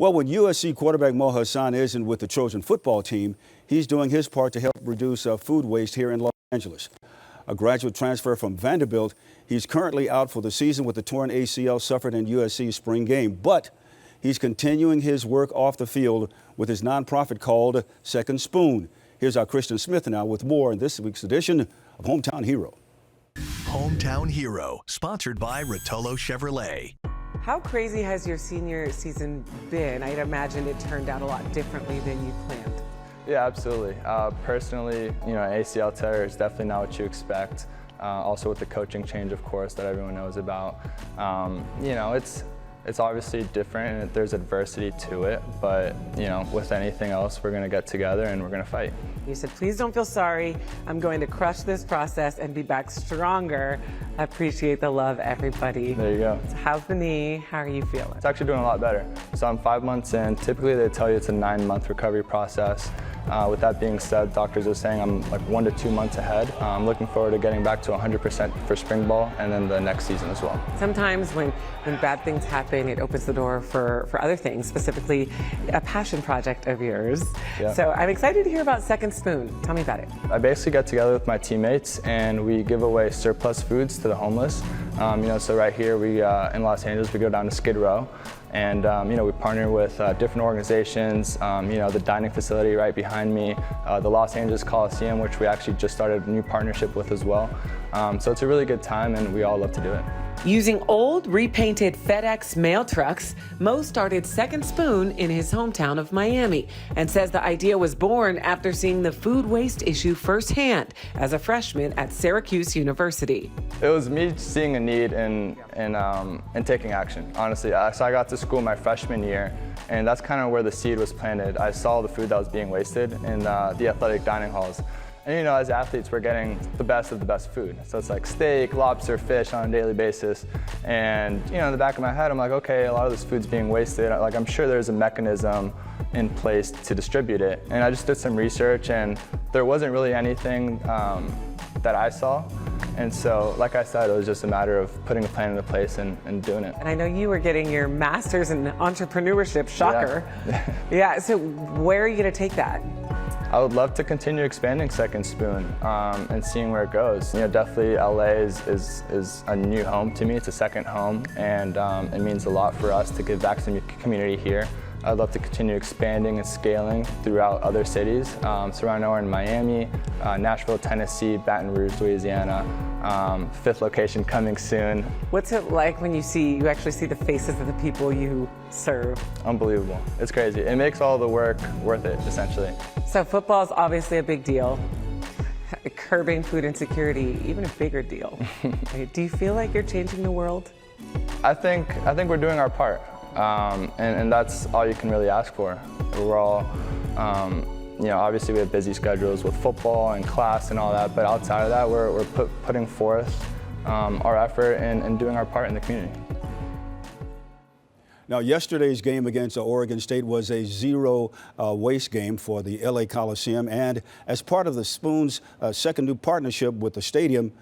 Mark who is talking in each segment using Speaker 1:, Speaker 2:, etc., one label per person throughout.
Speaker 1: Well, when USC quarterback Hasan isn't with the Trojan football team, he's doing his part to help reduce food waste here in Los Angeles. A graduate transfer from Vanderbilt, he's currently out for the season with the torn ACL suffered in USC's spring game. But he's continuing his work off the field with his nonprofit called Second Spoon. Here's our Kristin Smith now with more in this week's edition of Hometown Hero.
Speaker 2: Hometown Hero, sponsored by Rotolo Chevrolet.
Speaker 3: How crazy has your senior season been? I'd imagine it turned out a lot differently than you planned.
Speaker 4: Yeah, absolutely. Personally, ACL tear is definitely not what you expect. Also with the coaching change, of course, that everyone knows about. It's obviously different and there's adversity to it, but with anything else, we're gonna get together and we're gonna fight.
Speaker 3: You said, please don't feel sorry. I'm going to crush this process and be back stronger. I appreciate the love, everybody.
Speaker 4: There you go.
Speaker 3: So how's the knee? How are you feeling?
Speaker 4: It's actually doing a lot better. So I'm 5 months in. Typically they tell you it's a 9-month recovery process. With that being said, doctors are saying I'm like 1 to 2 months ahead. I'm looking forward to getting back to 100% for spring ball and then the next season as well.
Speaker 3: Sometimes when bad things happen, it opens the door for other things, specifically a passion project of yours.
Speaker 4: Yeah.
Speaker 3: So I'm excited to hear about Second Spoon. Tell me about it.
Speaker 4: I basically get together with my teammates and we give away surplus foods to the homeless. So right here in Los Angeles, we go down to Skid Row. And we partner with different organizations, the dining facility right behind me, the Los Angeles Coliseum, which we actually just started a new partnership with as well. So it's a really good time and we all love to do it.
Speaker 3: Using old, repainted FedEx mail trucks, Mo started Second Spoon in his hometown of Miami and says the idea was born after seeing the food waste issue firsthand as a freshman at Syracuse University.
Speaker 4: It was me seeing a need and taking action, honestly. So I got to school my freshman year, and that's kind of where the seed was planted. I saw the food that was being wasted in the athletic dining halls. And as athletes, we're getting the best of the best food. So it's like steak, lobster, fish on a daily basis. And in the back of my head, I'm like, okay, a lot of this food's being wasted. Like, I'm sure there's a mechanism in place to distribute it. And I just did some research and there wasn't really anything that I saw. And so, like I said, it was just a matter of putting a plan into place and doing it.
Speaker 3: And I know you were getting your master's in entrepreneurship, shocker. Yeah, so where are you gonna take that?
Speaker 4: I would love to continue expanding Second Spoon and seeing where it goes. Definitely LA is a new home to me. It's a second home, and it means a lot for us to give back to the community here. I'd love to continue expanding and scaling throughout other cities. So right now we're in Miami, Nashville, Tennessee, Baton Rouge, Louisiana. 5th location coming soon.
Speaker 3: What's it like when you actually see the faces of the people you serve?
Speaker 4: Unbelievable. It's crazy. It makes all the work worth it, essentially.
Speaker 3: So football is obviously a big deal. Curbing food insecurity, even a bigger deal. Do you feel like you're changing the world?
Speaker 4: I think we're doing our part. And that's all you can really ask for. We're all, obviously we have busy schedules with football and class and all that, but outside of that, we're putting forth our effort and doing our part in the community.
Speaker 1: Now, yesterday's game against Oregon State was a zero waste game for the LA Coliseum, and as part of the Spoon's second new partnership with the stadium,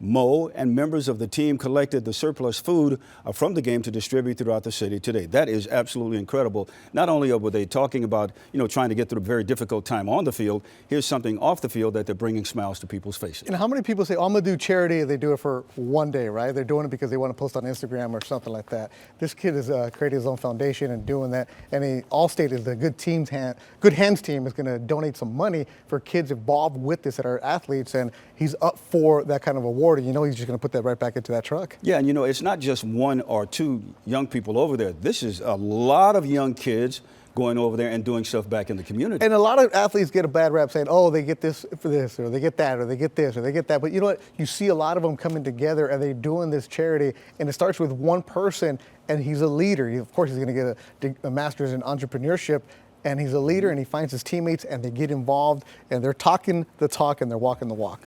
Speaker 1: Mo and members of the team collected the surplus food from the game to distribute throughout the city today. That is absolutely incredible. Not only were they talking about, trying to get through a very difficult time on the field, here's something off the field that they're bringing smiles to people's faces.
Speaker 5: And how many people say, oh, I'm going to do charity, and they do it for one day, right? They're doing it because they want to post on Instagram or something like that. This kid is creating his own foundation and doing that. And Allstate is the Good Hands team is going to donate some money for kids involved with this that are athletes, and he's up for that kind of award. And he's just going to put that right back into that truck.
Speaker 1: Yeah, and it's not just 1 or 2 young people over there. This is a lot of young kids going over there and doing stuff back in the community.
Speaker 5: And a lot of athletes get a bad rap saying, oh, they get this for this, or they get that, or they get this, or they get that. But you know what? You see a lot of them coming together and they're doing this charity, and it starts with one person, and he's a leader. Of course, he's going to get a master's in entrepreneurship, and he's a leader, and he finds his teammates, and they get involved, and they're talking the talk, and they're walking the walk.